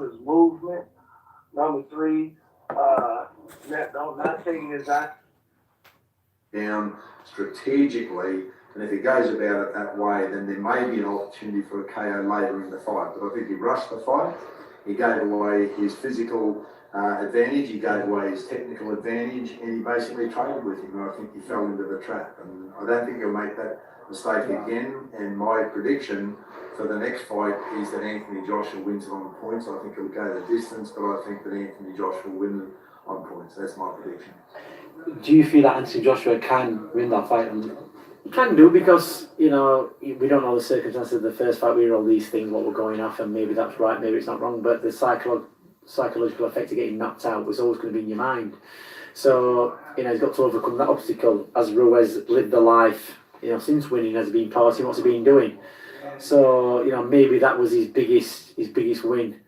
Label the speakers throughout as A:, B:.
A: his movement. Number three, not taking his eye down strategically, and if he goes about it that way, then there may be an opportunity for a KO later in the fight. But I think he rushed the fight. He gave away his physical advantage, he gave away his technical advantage, and he basically traded with him. And I think he fell into the trap. And I don't think he'll make that mistake again. And my prediction for the next fight is that Anthony Joshua wins it on points. I think he'll go the distance, but I think that Anthony Joshua will win it on points. That's my prediction.
B: Do you feel that Anthony Joshua can win that fight? Can do, because we don't know the circumstances of the first fight. We hear all these things, what we're going off, and maybe that's right, maybe it's not wrong. But the psychological effect of getting knocked out was always going to be in your mind. So he's got to overcome that obstacle. As Ruiz lived the life, since winning, has he been partying? What's he been doing? So maybe that was his biggest win.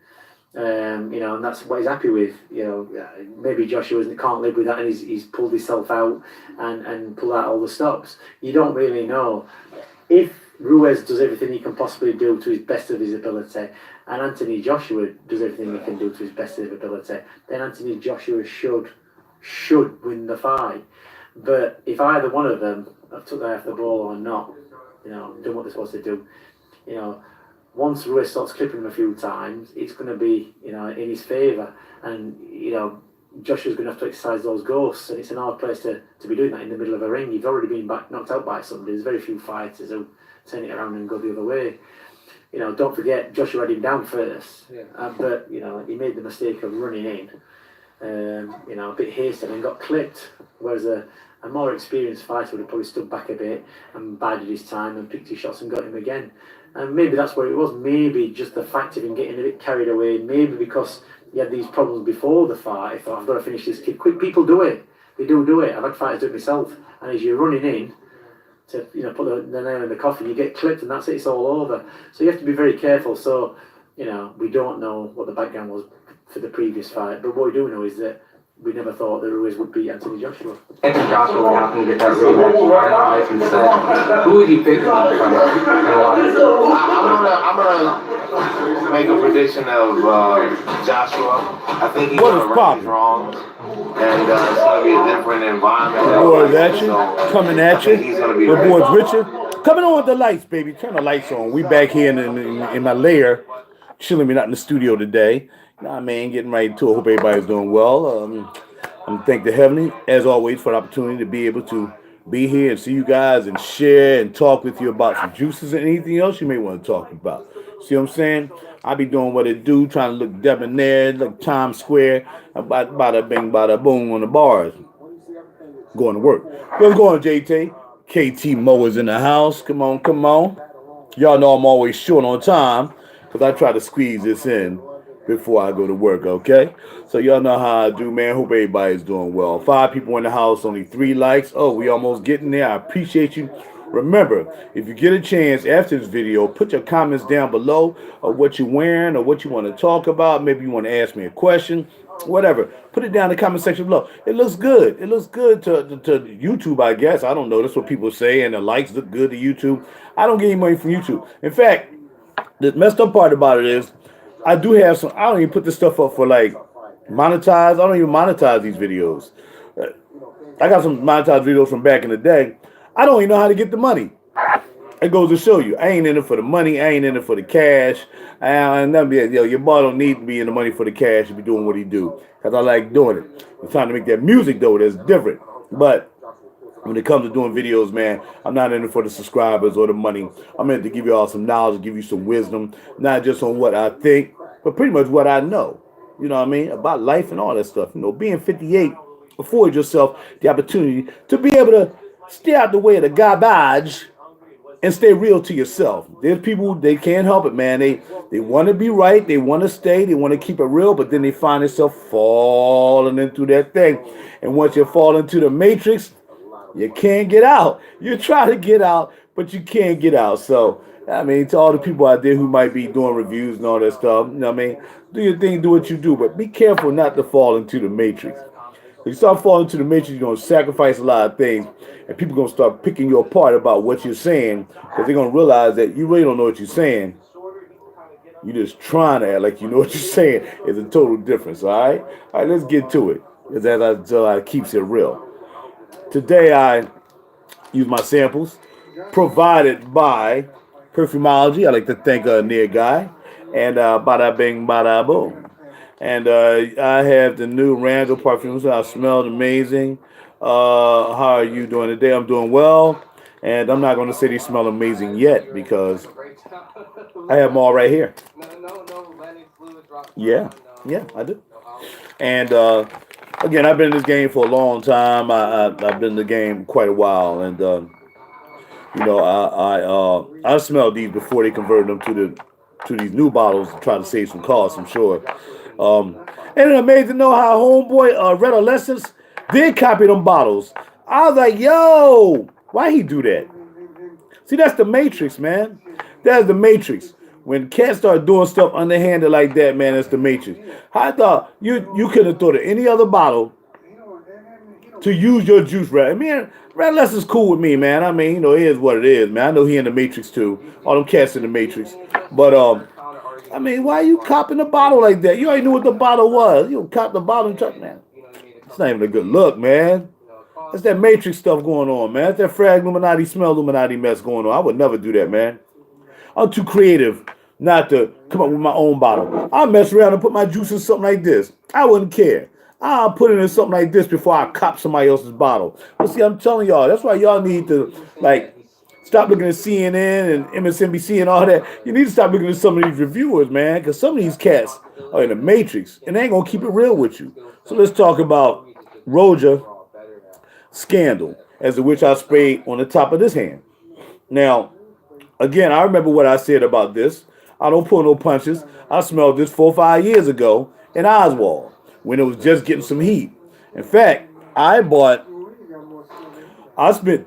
B: And that's what he's happy with. Maybe Joshua can't live with that, and he's pulled himself out and pulled out all the stops. You don't really know. If Ruiz does everything he can possibly do to his best of his ability, and Anthony Joshua does everything he can do to his best of his ability, then Anthony Joshua should win the fight. But if either one of them have took their eye off the ball or not, done what they're supposed to do, once Ruiz starts clipping him a few times, it's going to be, in his favour. And, Joshua's going to have to exercise those ghosts, and it's an hard place to be doing that in the middle of a ring. You've already been knocked out by somebody. There's very few fighters who turn it around and go the other way. Don't forget, Joshua had him down first, but, he made the mistake of running in, a bit hasty and got clipped, whereas a more experienced fighter would have probably stood back a bit and bided his time and picked his shots and got him again. And maybe that's what it was. Maybe just the fact of him getting a bit carried away. Maybe because he had these problems before the fight. He thought, I've got to finish this kid quick. People do it. They do it. I've had fighters do it myself. And as you're running in to put the nail in the coffin, you get clipped, and that's it. It's all over. So you have to be very careful. So we don't know what the background was for the previous fight, but what we do know is that we never thought that Ruiz would beat Anthony Joshua.
C: Anthony Joshua would happen to get that rematch. Who would you pick? I'm gonna make a prediction of Joshua. I think he's gonna run his wrongs, and it's gonna be a different environment.
D: Boys at you, coming at you. The boys with you. Coming on with the lights, baby. Turn the lights on. We back here in my lair, chilling. We're not in the studio today. Getting right to it. Hope everybody's doing well. I'm thank the Heavenly, as always, for the opportunity to be able to be here and see you guys and share and talk with you about some juices and anything else you may want to talk about. See what I'm saying? I be doing what it do, trying to look debonair, like Times Square, bada bing, bada boom on the bars. Going to work. What's going on, JT? KT Mo is in the house. Come on. Y'all know I'm always short on time because I try to squeeze this in before I go to work, okay? So y'all know how I do, man. Hope everybody's doing well. 5 people in the house, only 3 likes. Oh, we almost getting there. I appreciate you. Remember, if you get a chance after this video, put your comments down below of what you're wearing or what you want to talk about. Maybe you want to ask me a question, whatever. Put it down in the comment section below. It looks good. It looks good to YouTube, I guess. I don't know. That's what people say, and the likes look good to YouTube. I don't get any money from YouTube. In fact, the messed up part about it is I do have some. I don't even put this stuff up for like monetize. I don't even monetize these videos. I got some monetized videos from back in the day. I don't even know how to get the money. It goes to show you, I ain't in it for the money. I ain't in it for the cash. And your boy don't need to be in the money for the cash to be doing what he do. Because I like doing it. It's time to make that music though. That's different. But when it comes to doing videos, man, I'm not in it for the subscribers or the money. I'm in it to give you all some knowledge, give you some wisdom, not just on what I think, but pretty much what I know. You know what I mean? About life and all that stuff. Being 58, afford yourself the opportunity to be able to stay out the way of the garbage and stay real to yourself. There's people, they can't help it, man. They want to be right. They want to stay. They want to keep it real, but then they find themselves falling into that thing. And once you fall into the matrix, you can't get out. You try to get out, but you can't get out. So, to all the people out there who might be doing reviews and all that stuff, do your thing, do what you do, but be careful not to fall into the matrix. If you start falling into the matrix, you're going to sacrifice a lot of things, and people are going to start picking you apart about what you're saying because they're going to realize that you really don't know what you're saying. You just trying to act like you know what you're saying. It's a total difference. All right. Let's get to it. Because that keeps it real. Today I use my samples provided by Perfumology. I like to thank Near Guy and Bada Bing Bada Boom. And I have the new Randall perfumes. I smelled amazing. How are you doing today? I'm doing well. And I'm not going to say they smell amazing yet because I have them all right here. Yeah, yeah, I do. And again, I've been in this game for a long time. I've been in the game quite a while, and I smelled these before they converted them to these new bottles to try to save some costs. I'm sure. Um, and it's amazing to know how homeboy Red Adolescence did copy them bottles. I was like, yo, why he do that? See, that's the Matrix, man. That's the Matrix. When cats start doing stuff underhanded like that, man, that's the Matrix. I thought you could have thought of any other bottle to use your juice, Red. I mean, Red Less is cool with me, man. I mean, it is what it is, man. I know he in the Matrix too. All them cats in the Matrix. But I mean, why you copping the bottle like that? You already knew what the bottle was. You cop the bottle and touch, man. It's not even a good look, man. That's that Matrix stuff going on, man. That's that Frag Illuminati smell Illuminati mess going on. I would never do that, man. I'm too creative not to come up with my own bottle. I'll mess around and put my juice in something like this. I wouldn't care. I'll put it in something like this before I cop somebody else's bottle. But see, I'm telling y'all, that's why y'all need to, stop looking at CNN and MSNBC and all that. You need to stop looking at some of these reviewers, man, because some of these cats are in the Matrix, and they ain't going to keep it real with you. So let's talk about RoJa Scandal, as to which I sprayed on the top of this hand. Now, again, I remember what I said about this. I don't pull no punches. I smelled this 4 or 5 years ago in Oswald when it was just getting some heat. In fact, I spent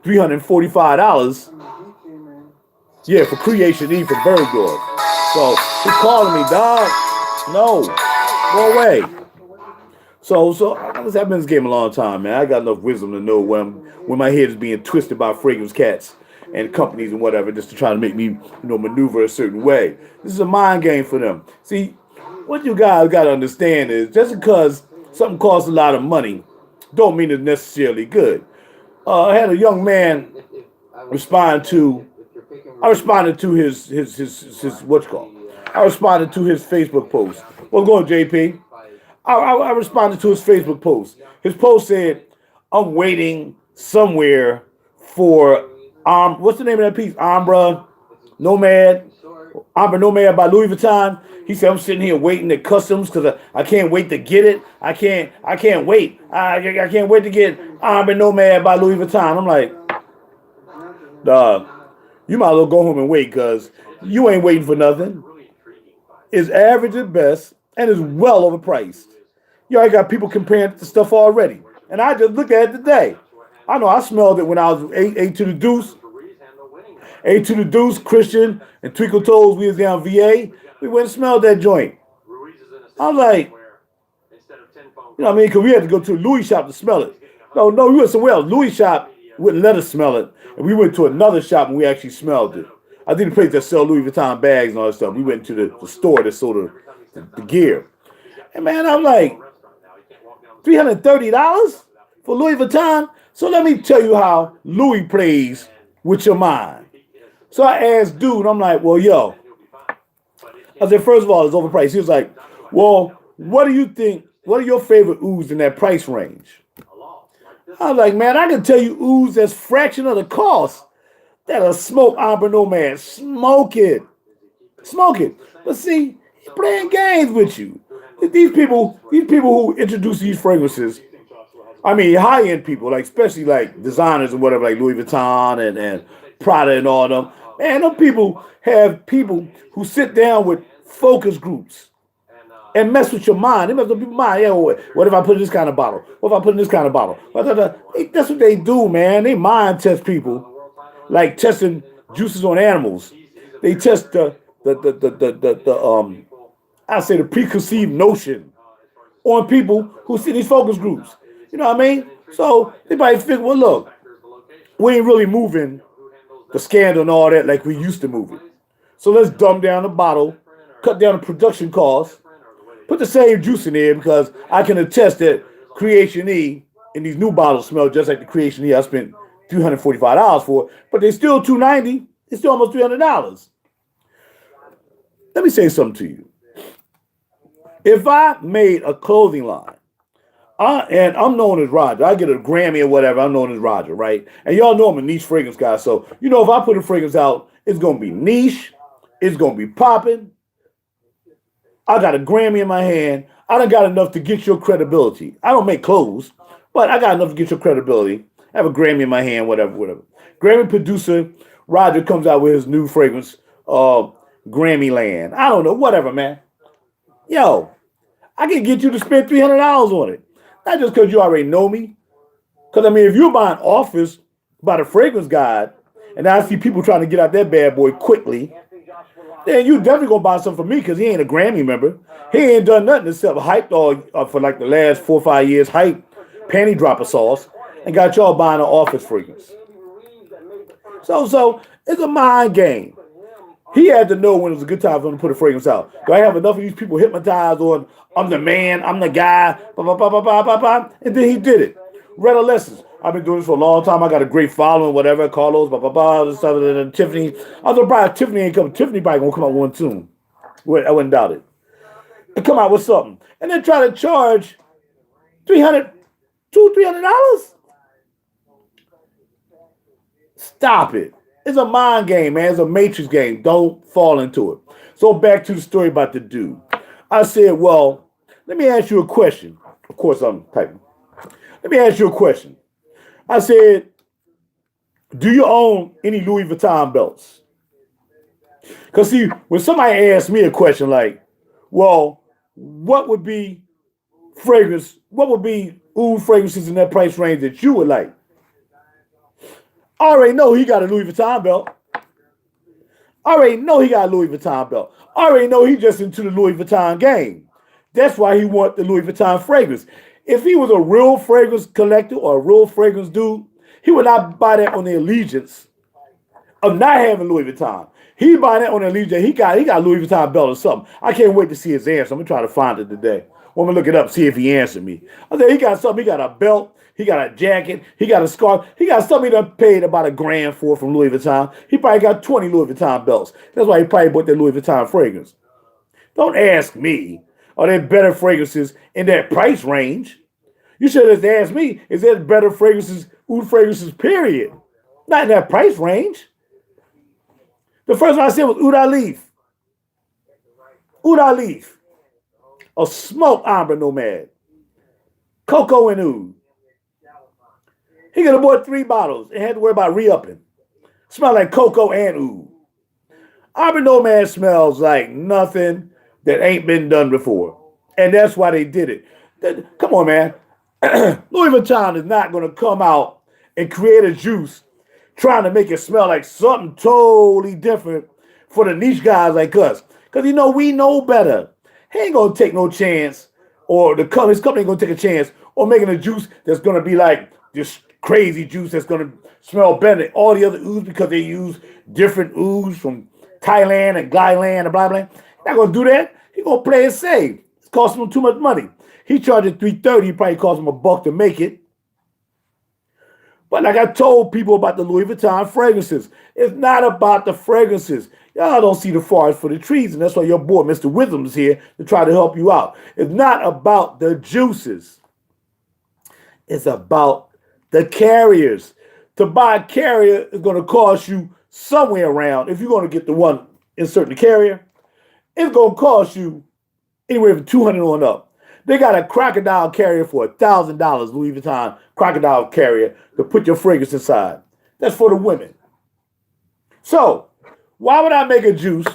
D: $345, for Creation Eve for Bergdorf. So he's calling me, dog. No, go away. So I've been in this game a long time, man. I got enough wisdom to know when my head is being twisted by fragrance cats and companies and whatever, just to try to make me, maneuver a certain way. This is a mind game for them. See, what you guys got to understand is just because something costs a lot of money, don't mean it's necessarily good. I had a young man respond to. I responded to his what's called. I responded to his Facebook post. What's going, JP? I responded to his Facebook post. His post said, "I'm waiting somewhere for what's the name of that piece? Ambra Nomad by Louis Vuitton." He said, "I'm sitting here waiting at customs because I can't wait to get it. I can't wait. I can't wait to get Ambra Nomad by Louis Vuitton." I'm like, dog, you might as well go home and wait because you ain't waiting for nothing. It's average at best and it's well overpriced. You already got people comparing it to stuff already. And I just looked at it today. I know I smelled it when I was A to the Deuce. A to the Deuce, Christian, and Twinkle Toes, we was down VA. We went and smelled that joint. I was like, because we had to go to a Louis shop to smell it. No, we went somewhere else. Louis shop wouldn't let us smell it. And we went to another shop and we actually smelled it. I think the place that sell Louis Vuitton bags and all that stuff. We went to the store that sold the gear. And man, I'm like, $330 for Louis Vuitton? So let me tell you how Louis plays with your mind. So I asked dude, I'm like, well, yo. I said, first of all, it's overpriced. He was like, well, what do you think? What are your favorite ouds in that price range? I was like, man, I can tell you ouds that's fraction of the cost that'll smoke Ambra Nomad. Smoke it. But see, he's playing games with you. These people who introduce these fragrances, I mean, high-end people, especially designers and whatever, like Louis Vuitton and Prada and all them. Man, them people have people who sit down with focus groups and mess with your mind. They mess with people's mind. Yeah, what if I put in this kind of bottle? What if I put in this kind of bottle? That's what they do, man. They mind test people, like testing juices on animals. They test the preconceived notion on people who see these focus groups. You know what I mean? So they might figure, well, look, we ain't really moving the scandal and all that like we used to move it. So let's dumb down the bottle cut down the production costs, put the same juice in there because I can attest that Creation E in these new bottles smell just like the Creation E I spent $345 for, but they're still $290. It's still almost $300. Let me say something to you. If I made a clothing line, and I'm known as RoJa, I get a Grammy or whatever, I'm known as RoJa, right? And y'all know I'm a niche fragrance guy, so you know if I put a fragrance out, it's gonna be niche, it's gonna be popping. I got a Grammy in my hand. I done got enough to get your credibility. I don't make clothes, but I got enough to get your credibility. I have a Grammy in my hand, whatever. Grammy producer RoJa comes out with his new fragrance, Grammy Land. I don't know, whatever, man. Yo, I can get you to spend $300 on it. Not just because you already know me. Because, I mean, if you're buying Office by the fragrance guide, and I see people trying to get out that bad boy quickly, then you definitely going to buy something from me because he ain't a Grammy member. He ain't done nothing except hyped all for like the last 4 or 5 years, hype panty dropper sauce, and got y'all buying an Office fragrance. So it's a mind game. He had to know when it was a good time for him to put a fragrance out. Do I have enough of these people hypnotized on, I'm the man, I'm the guy, and then he did it. Read lessons. I've been doing this for a long time. I got a great following, whatever, Carlos, this other than Tiffany. I was surprised Tiffany ain't coming. Tiffany probably gonna come out one soon. I wouldn't doubt it. And come out with something. And then try to charge $300. Stop it. It's a mind game, man. It's a matrix game. Don't fall into it. So back to the story about the dude. I said, well, let me ask you a question. Of course, I'm typing. Let me ask you a question. I said, do you own any Louis Vuitton belts? Because see, when somebody asks me a question like, well, what would be oud fragrances in that price range that you would like? I already know he got a Louis Vuitton belt. I already know he got a Louis Vuitton belt. I already know he just into the Louis Vuitton game. That's why he want the Louis Vuitton fragrance. If he was a real fragrance collector or a real fragrance dude, he would not buy that on the allegiance of not having Louis Vuitton. He buy that on the allegiance. He got a Louis Vuitton belt or something. I can't wait to see his answer. I'm gonna try to find it today. I'm gonna look it up, see if he answered me. I said he got something. He got a belt. He got a jacket. He got a scarf. He got something he done paid about $1,000 for from Louis Vuitton. He probably got 20 Louis Vuitton belts. That's why he probably bought that Louis Vuitton fragrance. Don't ask me, are there better fragrances in that price range? You should have asked me, is there better fragrances, oud fragrances, period? Not in that price range. The first one I said was Oud Leaf. Oud Leaf. A smoked Amber Nomad. Cocoa and oud. He could have bought 3 bottles and had to worry about re-upping. Smell like cocoa and oud. Amber Nomad smells like nothing that ain't been done before. And that's why they did it. Come on, man. Louis Vuitton is not going to come out and create a juice trying to make it smell like something totally different for the niche guys like us. Because, we know better. He ain't going to take no chance, or his company ain't going to take a chance on making a juice that's going to be like this crazy juice that's going to smell better than all the other ouds because they use different ouds from Thailand and Thailand and blah, blah. He's not going to do that. He's going to play it safe. It's costing him too much money. He charged $330. It probably cost him $1 to make it. But like I told people about the Louis Vuitton fragrances, it's not about the fragrances. Y'all don't see the forest for the trees, and that's why your boy, Mr. Wisdom, is here to try to help you out. It's not about the juices. It's about the carriers. To buy a carrier is going to cost you somewhere around, if you're going to get the one insert the carrier, it's going to cost you anywhere from $200 on up. They got a crocodile carrier for $1,000, Louis Vuitton crocodile carrier to put your fragrance inside. That's for the women. So, why would I make a juice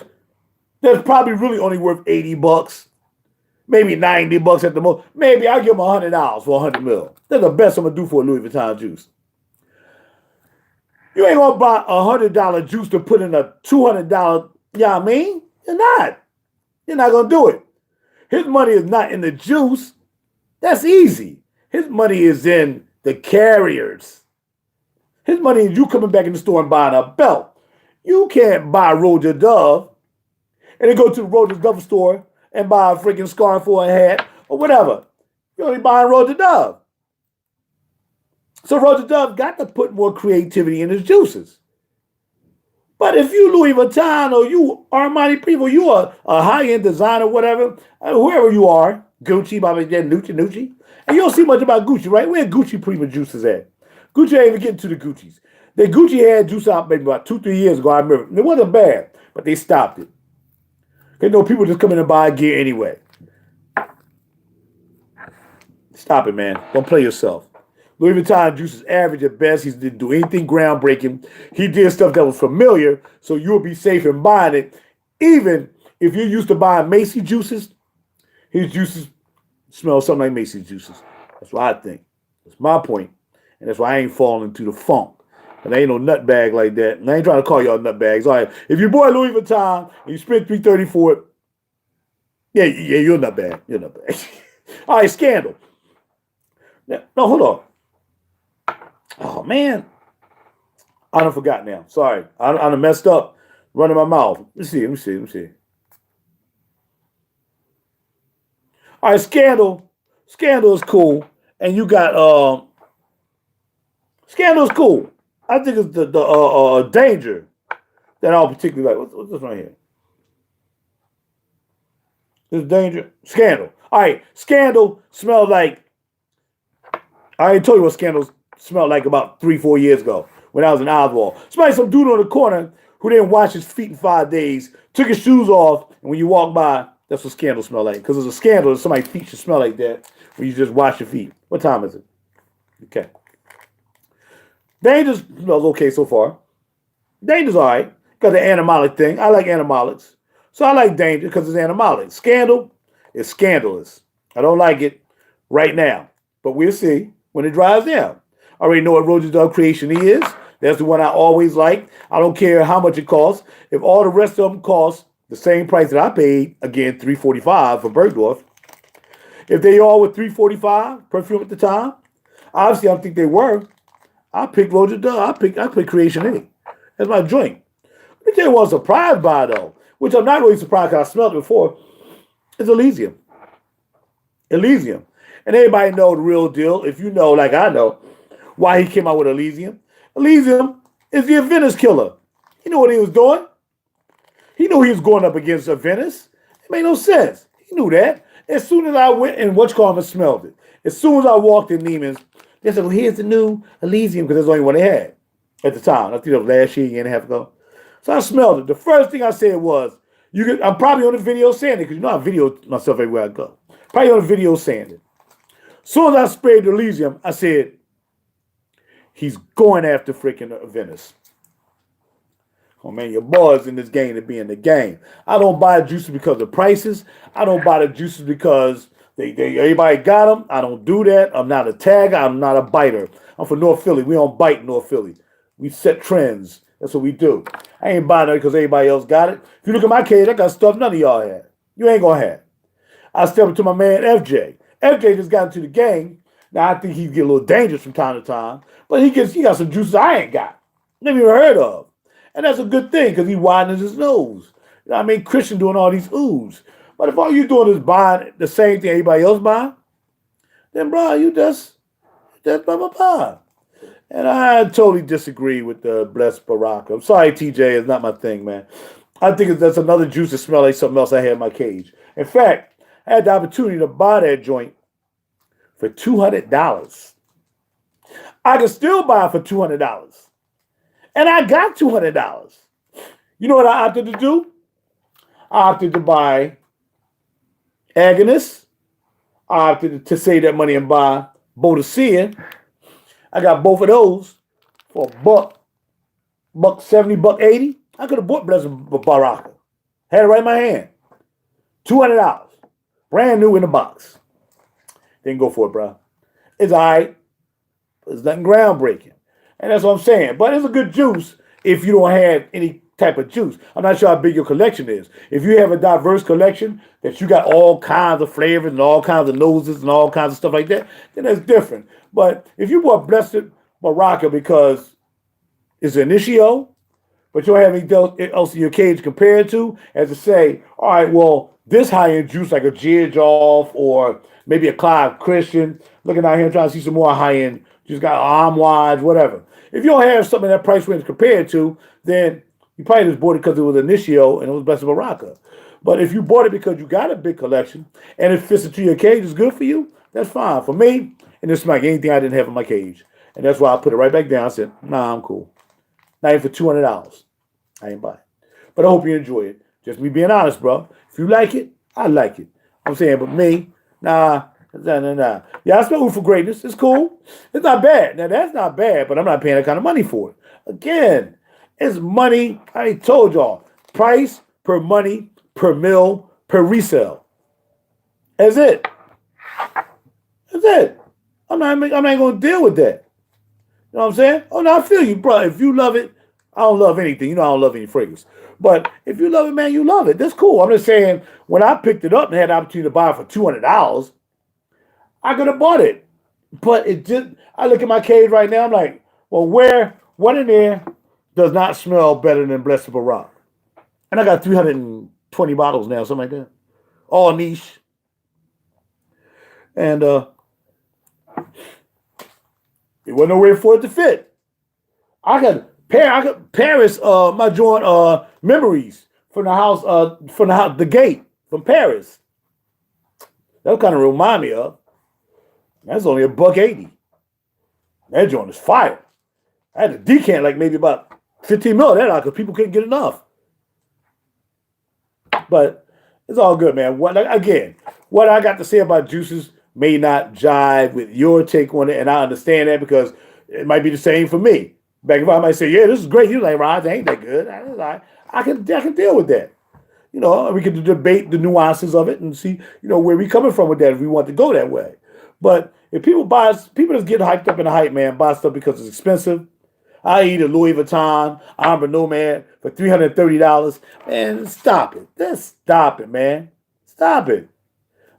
D: that's probably really only worth $80, maybe $90 at the most? Maybe I'll give them $100 for 100 mil. That's the best I'm going to do for a Louis Vuitton juice. You ain't going to buy a $100 juice to put in a $200, you know what I mean? You're not. You're not going to do it. His money is not in the juice. That's easy. His money is in the carriers. His money is you coming back in the store and buying a belt. You can't buy RoJa Dove and then go to the RoJa Dove store and buy a freaking scarf or a hat or whatever. You're only buying RoJa Dove. So RoJa Dove got to put more creativity in his juices. But if you Louis Vuitton or you Armani people, you are a high-end designer, whatever, whoever you are, Gucci, Bobby, Nucci, and you don't see much about Gucci, right? Where Gucci Prima juices at? Gucci ain't even getting to the Gucci's. The Gucci had juice out maybe about 2-3 years ago, I remember. And it wasn't bad, but they stopped it. Because people just come in and buy gear anyway. Stop it, man. Don't play yourself. Louis Vuitton juice is average at best. He didn't do anything groundbreaking. He did stuff that was familiar, so you'll be safe in buying it. Even if you're used to buying Macy's juices, his juices smell something like Macy's juices. That's what I think. That's my point. And that's why I ain't falling into the funk. And there ain't no nut bag like that. And I ain't trying to call y'all nut bags. All right. If you bought Louis Vuitton and you spent $330 for it, yeah, you're a nut bag. You're a nut bag. All right, Scandal. No, hold on. Oh, man. I done forgot now. Sorry. I done messed up running my mouth. Let me see. All right, Scandal. Scandal is cool. And you got Scandal is cool. I think it's the Danger that I don't particularly like. What's this right here? This Danger. Scandal. All right, Scandal smells like, I already told you what Scandal smelled like about 3-4 years ago when I was in Oswald. Smelled like some dude on the corner who didn't wash his feet in 5 days, took his shoes off, and when you walk by, that's what Scandal smell like. Because it's a scandal that somebody's feet should smell like that when you just wash your feet. What time is it? Okay. Danger smells okay so far. Danger's all right. Got the animalic thing. I like animalics. So I like Danger because it's animalic. Scandal is scandalous. I don't like it right now. But we'll see when it dries down. I already know what RoJa Dove Creation is. That's the one I always like. I don't care how much it costs. If all the rest of them cost the same price that I paid, again, $345 for Bergdorf, if they all were $345 perfume at the time, obviously I don't think they were. I picked RoJa Dove. I picked Creation A. That's my joint. Let me tell you what I'm surprised by, though, which I'm not really surprised because I smelled it before, is Elysium. Elysium. And everybody know the real deal, if you know, like I know, why he came out with Elysium. Elysium is the Venice killer. You know what he was doing? He knew he was going up against a Venice. It made no sense. He knew that. As soon as I went and and smelled it, as soon as I walked in Neiman's, they said, well, here's the new Elysium, because that's the only one they had at the time. I think that was last year and a half ago. So I smelled it. The first thing I said was, I'm probably on the video saying it, because you know I video myself everywhere I go. Probably on the video saying it. As soon as I sprayed the Elysium, I said, he's going after freaking Venice. Oh, man, your boy's in this game to be in the game. I don't buy juices because of the prices. I don't buy the juices because everybody got them. I don't do that. I'm not a tagger. I'm not a biter. I'm from North Philly. We don't bite North Philly. We set trends. That's what we do. I ain't buying it because everybody else got it. If you look at my cage, I got stuff none of y'all had. You ain't going to have. I stepped to my man, FJ. FJ just got into the game. Now, I think he get a little dangerous from time to time, but he got some juices I ain't got. Never even heard of. And that's a good thing because he widens his nose. You know what I mean? Christian doing all these oohs. But if all you doing is buying the same thing everybody else buying, then, bro, you just blah, blah, blah. And I totally disagree with the Blessed Baraka. I'm sorry, TJ, it's not my thing, man. I think that's another juice that smells like something else I had in my cage. In fact, I had the opportunity to buy that joint for $200. I can still buy it for $200. And I got $200. You know what I opted to do? I opted to buy Agonist. I opted to save that money and buy Bodicea. I got both of those for $1.70, $1.80. I could have bought Blessed Baraka. Had it right in my hand. $200. Brand new in the box. Didn't go for it, bro. It's all right. It's nothing groundbreaking. And that's what I'm saying. But it's a good juice if you don't have any type of juice. I'm not sure how big your collection is. If you have a diverse collection that you got all kinds of flavors and all kinds of noses and all kinds of stuff like that, then that's different. But if you bought Blessed Baraka because it's an Initio, but you don't have anything else in your cage compared to, as to say, all right, well, this high-end juice like a Jidge Off or maybe a Clive Christian, looking out here trying to see some more high-end, just got Armoire, whatever. If you don't have something that price range compared to, then you probably just bought it because it was Initio and it was Blessed Baraka. But if you bought it because you got a big collection and it fits into your cage, it's good for you, that's fine. For me, and it's like anything I didn't have in my cage. And that's why I put it right back down. I said, nah, I'm cool. Not even for $200. I ain't buying it. But I hope you enjoy it. Just me being honest, bro. If you like it, I like it. I'm saying, but me, nah. Yeah, I smell for greatness. It's cool. It's not bad. Now, that's not bad, but I'm not paying that kind of money for it. Again, it's money. I ain't told y'all. Price per money, per mil, per resale. That's it. That's it. I'm not going to deal with that. You know what I'm saying? Oh, no, I feel you, bro. If you love it, I don't love anything. You know I don't love any fragrance. But if you love it, man, you love it. That's cool. I'm just saying, when I picked it up and had the opportunity to buy it for $200, I could have bought it. But it just, I look at my cage right now, I'm like, well, what in there does not smell better than Blessed Barak? And I got 320 bottles now, something like that. All niche. And it wasn't nowhere for it to fit. I got Paris, my joint memories from the house, the gate from Paris. That kind of remind me of. That's only $180. That joint is fire. I had to decant like maybe about 15 mil of that out because people couldn't get enough. But it's all good, man. What I got to say about juices may not jive with your take on it, and I understand that because it might be the same for me. Back if I might say, yeah, this is great. You're like, Rod, ain't that good? I can deal with that. You know, we can debate the nuances of it and see, where we coming from with that if we want to go that way. But if people just get hyped up in the hype, man, buy stuff because it's expensive. I eat a Louis Vuitton Amber Nomad for $330. Man, stop it. Just stop it, man. Stop it.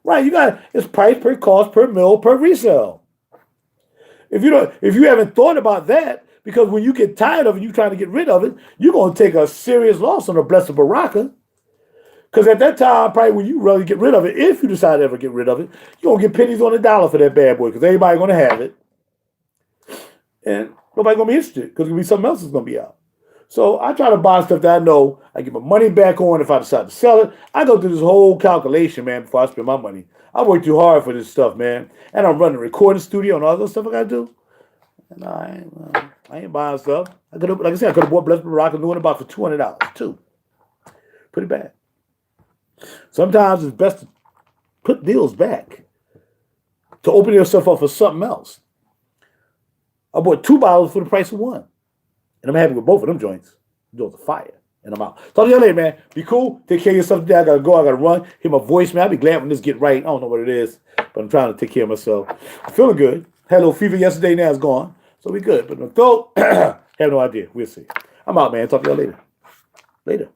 D: Right, it's price per cost per mil per resale. If you haven't thought about that, because when you get tired of it, you're trying to get rid of it, you're going to take a serious loss on the Blessed Baraka. Because at that time, probably when you really get rid of it, if you decide to ever get rid of it, you're going to get pennies on the dollar for that bad boy because everybody's going to have it. And nobody's going to be interested because there's going to be something else that's going to be out. So I try to buy stuff that I know I get my money back on if I decide to sell it. I go through this whole calculation, man, before I spend my money. I work too hard for this stuff, man. And I'm running a recording studio and all that stuff I got to do. And I ain't buying stuff. I could have bought Blessed Baraka and doing about for $200 too. Pretty bad. Sometimes it's best to put deals back to open yourself up for something else. I bought 2 bottles for the price of 1. And I'm happy with both of them joints. Those are fire. And I'm out. Talk to you later, man. Be cool. Take care of yourself today. I got to go. I got to run. Hear my voice, man. I'll be glad when this get right. I don't know what it is, but I'm trying to take care of myself. I'm feeling good. Had a little fever yesterday. Now it's gone. So we good. But the throat, have no idea. We'll see. I'm out, man. Talk to y'all later. Later.